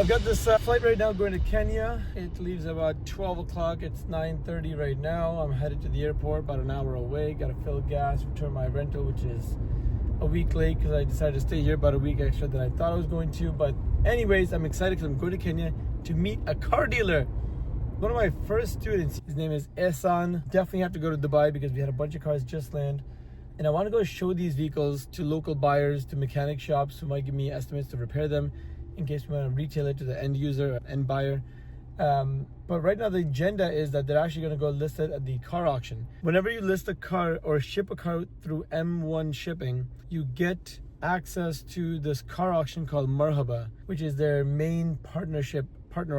I've got this flight right now going to Kenya. It leaves about 12 o'clock. It's 9:30 right now. I'm headed to the airport, about an hour away. Got to fill gas, return my rental, which is a week late because I decided to stay here about a week extra than I thought I was going to. But anyways, I'm excited because I'm going to Kenya to meet a car dealer. One of my first students, his name is Ehsan. Definitely have to go to Dubai because we had a bunch of cars just land. And I want to go show these vehicles to local buyers, to mechanic shops who might give me estimates to repair them in case we want to retail it to the end user, end buyer. But right now the agenda is that they're actually going to go list it at the car auction. Whenever you list a car or ship a car through M1 shipping, you get access to this car auction called Marhaba, which is their main partner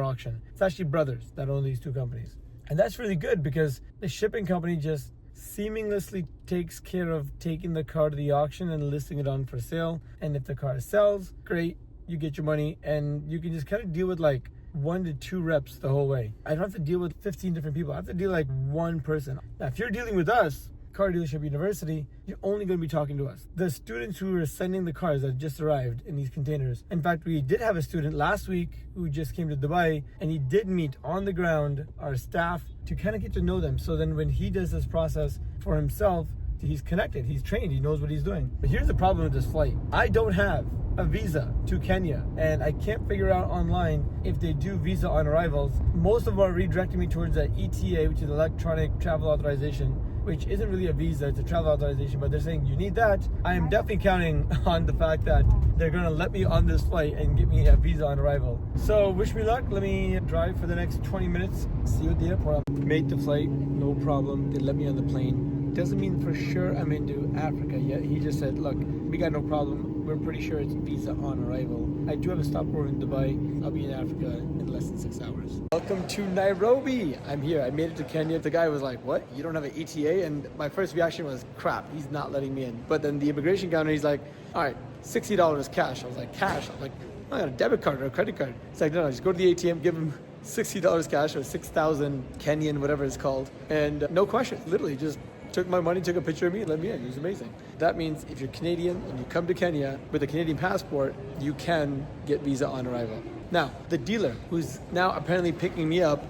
auction. It's actually brothers that own these two companies. And that's really good because the shipping company just seamlessly takes care of taking the car to the auction and listing it on for sale. And if the car sells, great, you get your money, and you can just kind of deal with like 1 to 2 reps the whole way. I don't have to deal with 15 different people. I have to deal like one person. Now, if you're dealing with us, Car Dealership University, you're only going to be talking to us. The students who are sending the cars that just arrived in these containers. In fact, we did have a student last week who just came to Dubai, and he did meet on the ground our staff to kind of get to know them. So then when he does this process for himself, he's connected, he's trained, he knows what he's doing. But here's the problem with this flight. I don't have a visa to Kenya, and I can't figure out online if they do visa on arrivals. Most of them are redirecting me towards the ETA, which is electronic travel authorization, which isn't really a visa, it's a travel authorization, but they're saying you need that. I am definitely counting on the fact that they're gonna let me on this flight and get me a visa on arrival. So wish me luck. Let me drive for the next 20 minutes, see you at the airport. Made the flight, no problem. They let me on the plane. Doesn't mean for sure I'm into Africa yet. He just said, look, we got no problem. We're pretty sure it's visa on arrival. I do have a stopover in Dubai. I'll be in Africa in less than 6 hours. Welcome to Nairobi. I'm here. I made it to Kenya. The guy was like, what? You don't have an ETA? And my first reaction was, crap, he's not letting me in. But then the immigration counter, he's like, all right, $60 cash. I was like, cash? I'm like, I got a debit card or a credit card. It's like, no, just go to the ATM, give him $60 cash or 6,000 Kenyan, whatever it's called. And no questions, literally just took my money, took a picture of me, let me in. It was amazing. That means if you're Canadian and you come to Kenya with a Canadian passport, you can get visa on arrival. Now, the dealer who's now apparently picking me up,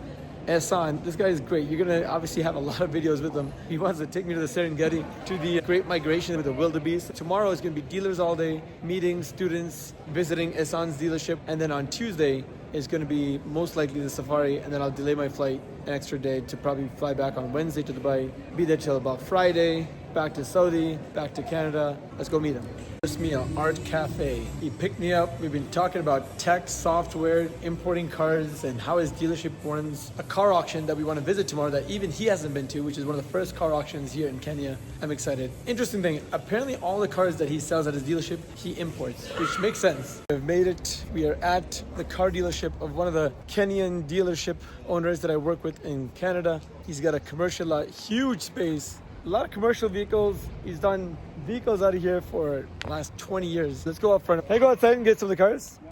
Ehsan, this guy is great. You're gonna obviously have a lot of videos with him. He wants to take me to the Serengeti, to the Great Migration with the wildebeest. Tomorrow is gonna be dealers all day, meetings, students, visiting Ehsan's dealership. And then on Tuesday is gonna be most likely the safari, and then I'll delay my flight an extra day to probably fly back on Wednesday to Dubai, be there till about Friday, back to Saudi, back to Canada. Let's go meet him. First meal, Art Cafe. He picked me up. We've been talking about tech, software, importing cars, and how his dealership runs a car auction that we want to visit tomorrow that even he hasn't been to, which is one of the first car auctions here in Kenya. I'm excited. Interesting thing, apparently all the cars that he sells at his dealership, he imports, which makes sense. We've made it. We are at the car dealership of one of the Kenyan dealership owners that I work with in Canada. He's got a commercial lot, huge space, a lot of commercial vehicles. He's done vehicles out of here for the last 20 years. Let's go up front. Can I go outside and get some of the cars? Yeah.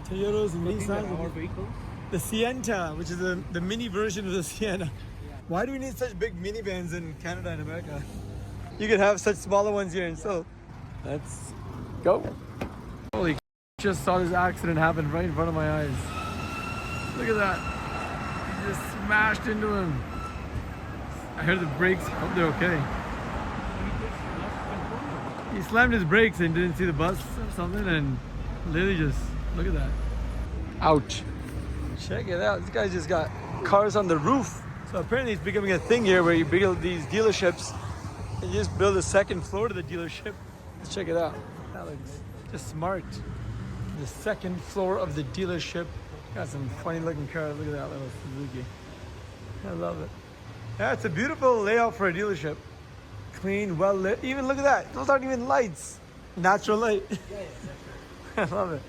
Toyotas and Nissans. The Sienta, which is the mini version of the Sienna. Yeah. Why do we need such big minivans in Canada and America? You could have such smaller ones here and still. Let's go. Holy, just saw this accident happen right in front of my eyes. Look at that. He just smashed into him. I heard the brakes. Hope they're okay. He slammed his brakes and didn't see the bus or something, and literally just, look at that. Ouch. Check it out. This guy just got cars on the roof. So apparently it's becoming a thing here where you build these dealerships and you just build a second floor to the dealership. Let's check it out. That looks just smart. The second floor of the dealership. Got some funny looking cars. Look at that little Suzuki. I love it. Yeah, it's a beautiful layout for a dealership. Clean, well lit. Even look at that. Those aren't even lights. Natural light. Yes, that's right. I love it.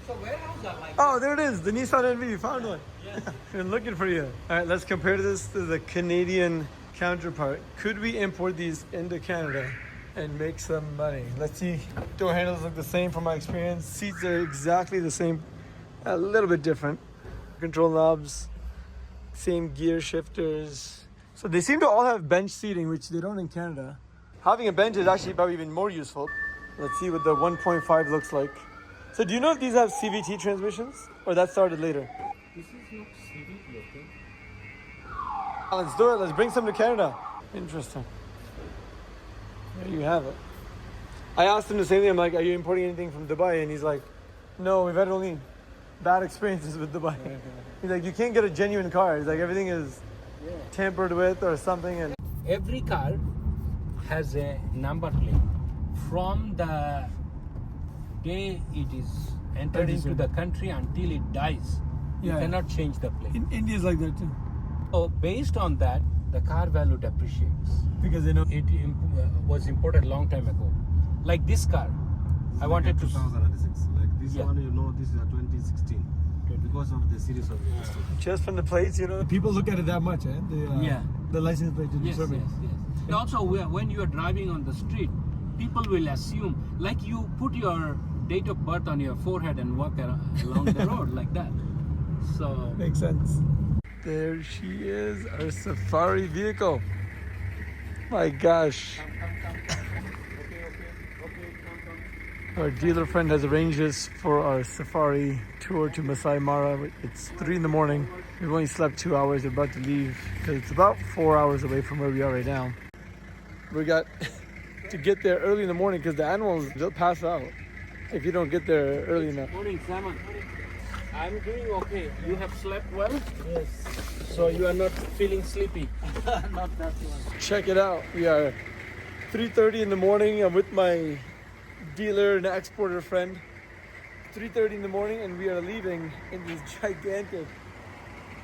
So where else that like? Oh, there it is. The Nissan NV. You found one. Yes. Been looking for you. All right, let's compare this to the Canadian counterpart. Could we import these into Canada and make some money? Let's see. Door handles look the same from my experience. Seats are exactly the same. A little bit different. Control knobs. Same gear shifters. So they seem to all have bench seating, which they don't in Canada. Having a bench is actually probably even more useful. Let's see what the 1.5 looks like. So do you know if these have CVT transmissions? Or that started later? This is not CVT, okay? Let's do it. Let's bring some to Canada. Interesting. There you have it. I asked him the same thing. I'm like, are you importing anything from Dubai? And he's like, no, we've had only bad experiences with Dubai. He's like, you can't get a genuine car. He's like, everything is tampered with or something. And Every car has a number plate. From the day it is entered into the country until it dies, you cannot change the plate. in India's like that too. So based on that, the car value depreciates. Because they know. It was imported a long time ago. Like this car, I wanted to. 2006. Like this one, you know, this is a 2016 because of the series of Just from the plates, you know. People look at it that much, eh? The license plate to Yes. Also, when you are driving on the street, people will assume, like you put your date of birth on your forehead and walk along the road like that. So Makes sense. There she is, our safari vehicle. My gosh. Our dealer friend has arranged this for our safari tour to Maasai Mara. It's 3 in the morning. We've only slept 2 hours. We're about to leave because it's about 4 hours away from where we are right now. We got to get there early in the morning because the animals, they'll pass out if you don't get there early enough. morning, Simon. I'm doing okay. You have slept well? Yes. So you are not feeling sleepy? Not that one. Check it out. We are 3:30 in the morning. I'm with my dealer and exporter friend. 3:30 in the morning, and we are leaving in this gigantic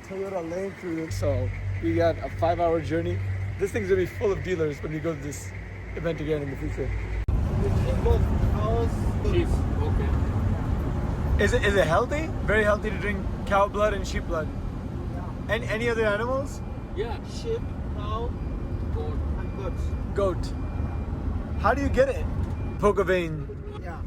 Toyota Land Cruiser. So we got a 5-hour journey. This thing's gonna be full of dealers when we go to this event again in the future. Sheep, okay. Is it healthy? Very healthy to drink cow blood and sheep blood. Yeah. And any other animals? Yeah. Sheep, cow, goat, and goats. Goat. How do you get it? Poke a vein Yeah.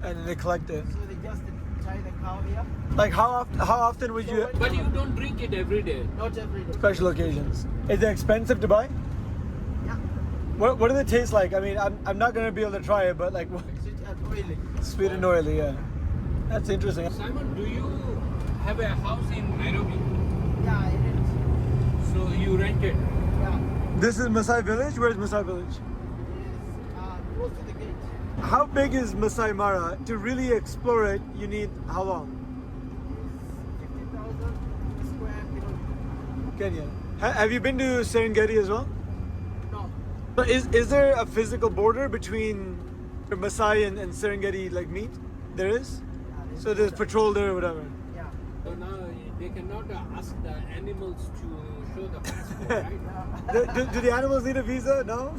and then they collect it. So they just tie the cow here. Like how often would you? But you don't drink it every day. Not every day. Special occasions. Is it expensive to buy? Yeah. What do they taste like? I mean, I'm not gonna be able to try it, but like Sweet and oily. sweet and oily, yeah. That's interesting. Simon, do you have a house in Nairobi? Yeah, it is. So you rent it? Yeah. This is Maasai Village. Where's Maasai Village? It is close to the gate. How big is Maasai Mara? To really explore it, you need how long? It's 50,000 square kilometers. Kenya. Have you been to Serengeti as well? No. But is there a physical border between Maasai and Serengeti like meet? There is? Yeah, So there's patrol there or whatever. Yeah. So now they cannot ask the animals to show the passport, right? Do the animals need a visa? No?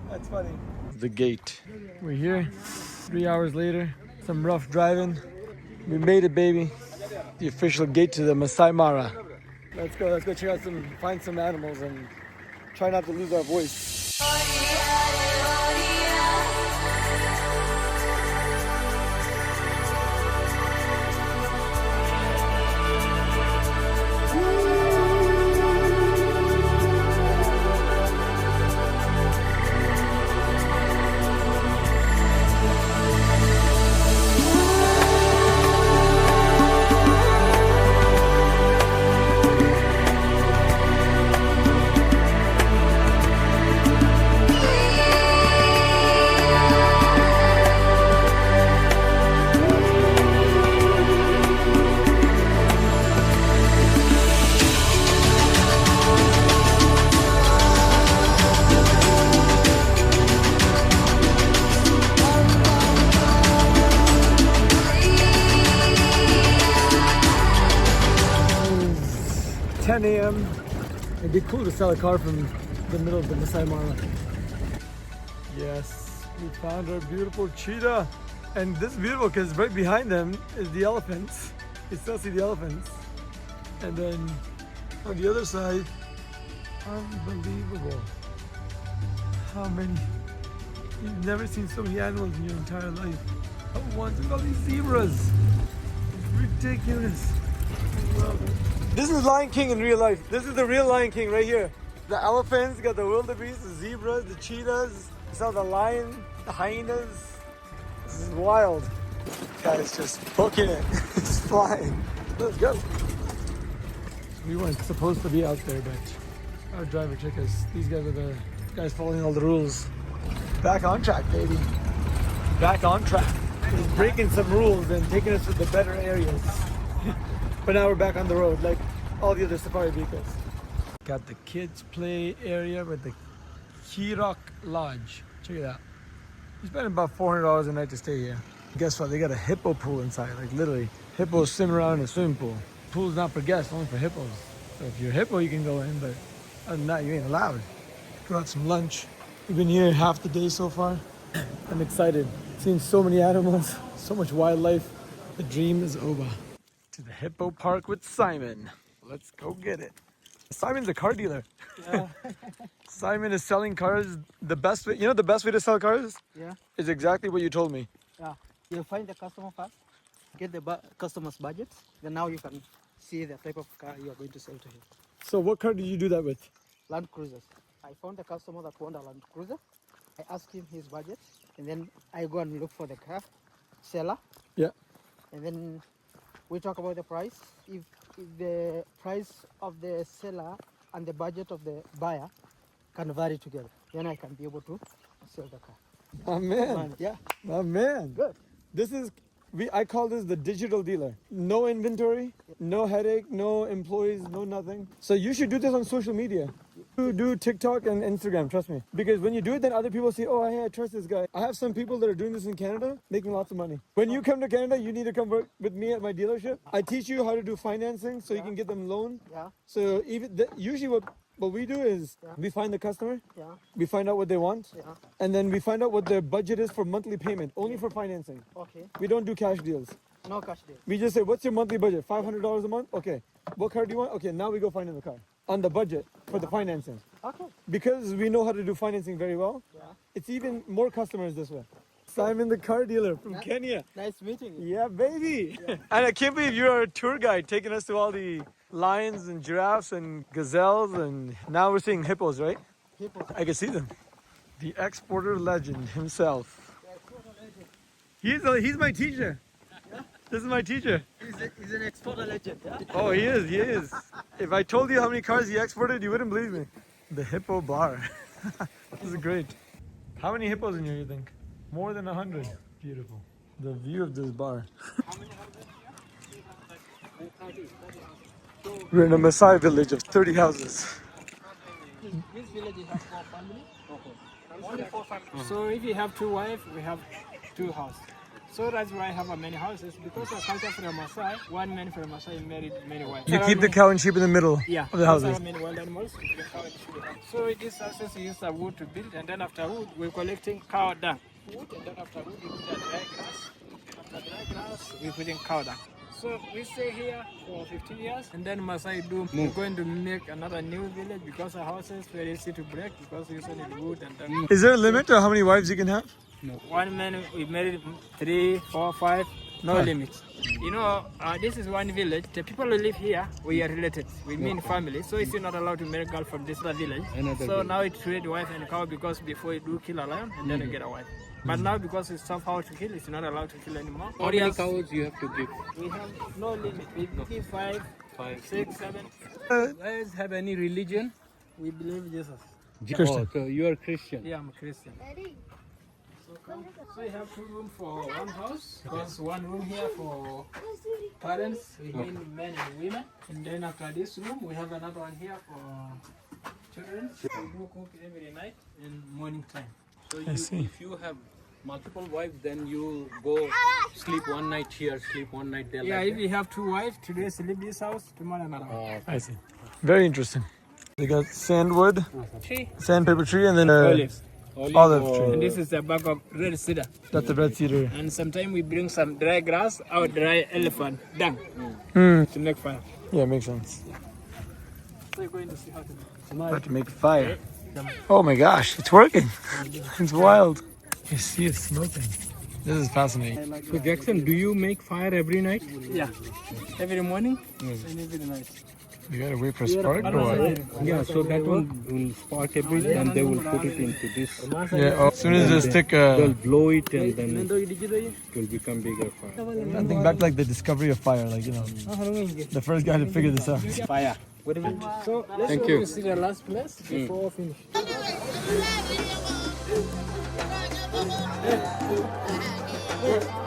That's funny. The gate. We're here. 3 hours later. Some rough driving. We made it, baby. The official gate to the Maasai Mara. Let's go check out find some animals and try not to lose our voice. It's 10 a.m. It'd be cool to sell a car from the middle of the Maasai Mara. Yes, we found our beautiful cheetah. And this is beautiful because right behind them is the elephants. You still see the elephants. And then on the other side, unbelievable. How many? You've never seen so many animals in your entire life. At once, look at all these zebras. It's ridiculous. I love it. This is Lion King in real life. This is the real Lion King right here. The elephants, got the wildebeest, the zebras, the cheetahs. You saw the lion, the hyenas. This is wild. Guy's just booking it. It's flying. Let's go. We weren't supposed to be out there, but our driver took us. These guys are the guys following all the rules. Back on track, baby. Back on track. He's breaking some rules and taking us to the better areas. But now we're back on the road, like all the other safari vehicles. Got the kids' play area with the Kirok Lodge. Check it out. You spend about $400 a night to stay here. Guess what? They got a hippo pool inside, like literally. Hippos swim around in a swimming pool. Pool's not for guests, only for hippos. So if you're a hippo, you can go in, but other than that, you ain't allowed. Got some lunch. We've been here half the day so far. I'm excited. Seen so many animals, so much wildlife. The dream is over. To the hippo park with Simon. Let's go get it. Simon's a car dealer. Yeah. Simon is selling cars the best way. You know the best way to sell cars? Yeah. Is exactly what you told me. Yeah. You find the customer first, get the customer's budget, then now you can see the type of car you are going to sell to him. So what car did you do that with? Land Cruisers. I found a customer that wanted a Land Cruiser. I asked him his budget, and then I go and look for the car seller. Yeah. And then we talk about the price. If the price of the seller and the budget of the buyer can vary together, then I can be able to sell the car. My man. Yeah. My man. Good. This is, I call this the digital dealer. No inventory, no headache, no employees, no nothing. So you should do this on social media. Do TikTok and Instagram, trust me. Because when you do it, then other people say, oh, hey, I trust this guy. I have some people that are doing this in Canada, making lots of money. When you come to Canada, you need to come work with me at my dealership. I teach you how to do financing so you can get them loan. Yeah. So usually what we do is we find the customer, Yeah. we find out what they want, Yeah. and then we find out what their budget is for monthly payment, only for financing. Okay. We don't do cash deals. No cash deal. We just say, what's your monthly budget? $500 a month? Okay. What car do you want? Okay, now we go find in the car. On the budget for the financing. Okay. Because we know how to do financing very well, Yeah. it's even more customers this way. Simon the car dealer from Kenya. Nice meeting you. Yeah, baby. And I can't believe you're a tour guide taking us to all the lions and giraffes and gazelles, and now we're seeing hippos, right? People. I can see them. The exporter legend himself. He's my teacher. This is my teacher. He's an exporter legend. Yeah? Oh, he is. If I told you how many cars he exported, you wouldn't believe me. The hippo bar. This is great. How many hippos in here, you think? More than 100. Beautiful. The view of this bar. We're in a Maasai village of 30 houses. This village you have 4 families. Only 4 families. So if you have 2 wives, we have 2 houses. So that's why I have many houses, because I culture from Maasai. One man from Maasai married many wives. You keep the cow and sheep in the middle of the houses. There are many wild animals. The cow and sheep. So these houses we use the wood to build, and then after wood we're collecting cow dung. Wood, and then after wood we put the dry grass. After dry grass we put in cow dung. So we stay here for 15 years, and then Maasai we're going to make another new village, because our houses very easy to break, because we usually need wood and then. Is there a limit to how many wives you can have? No. One man we married 3, 4, 5, no limit. You know, this is one village. The people who live here, we are related. We mean family. So it's not allowed to marry girl from this other village. Now it trade wife and cow, because before you do kill a lion and then you get a wife. But now because it's somehow to kill, it's not allowed to kill anymore. How many cows you have to give? We have no limit. We give 5, 6, 7. You guys have any religion? We believe Jesus. Oh, so you are Christian. Yeah, I'm a Christian. So we have 2 rooms for one house. There's 1 room here for parents, we mean men and women. And then after this room, we have another one here for children. We do cook every night in morning time. So if you have multiple wives, then you go sleep one night here, sleep one night there. Yeah, like if you have 2 wives, today sleep this house, tomorrow another one. I see. Very interesting. They got sandwood, Tree. sandpaper tree, and then Olives. olive tree. And this is the bag of red cedar. That's the red cedar. And sometimes we bring some dry grass or dry elephant dung to make fire. Yeah, makes sense. So you're going to see how to do it. About to make fire. Oh my gosh, it's working. It's wild. You see it smoking. This is fascinating. So Jackson, do you make fire every night? Yeah, every morning and every night. You gotta wait for spark or what? Yeah, so that one will spark a bit and they will put it into this. Yeah, as soon as they stick They'll blow it and then it will become bigger fire. I think back like the discovery of fire, like, you know, the first guy to figure this out. Fire. So let's Thank go you. to see the last place before we finish.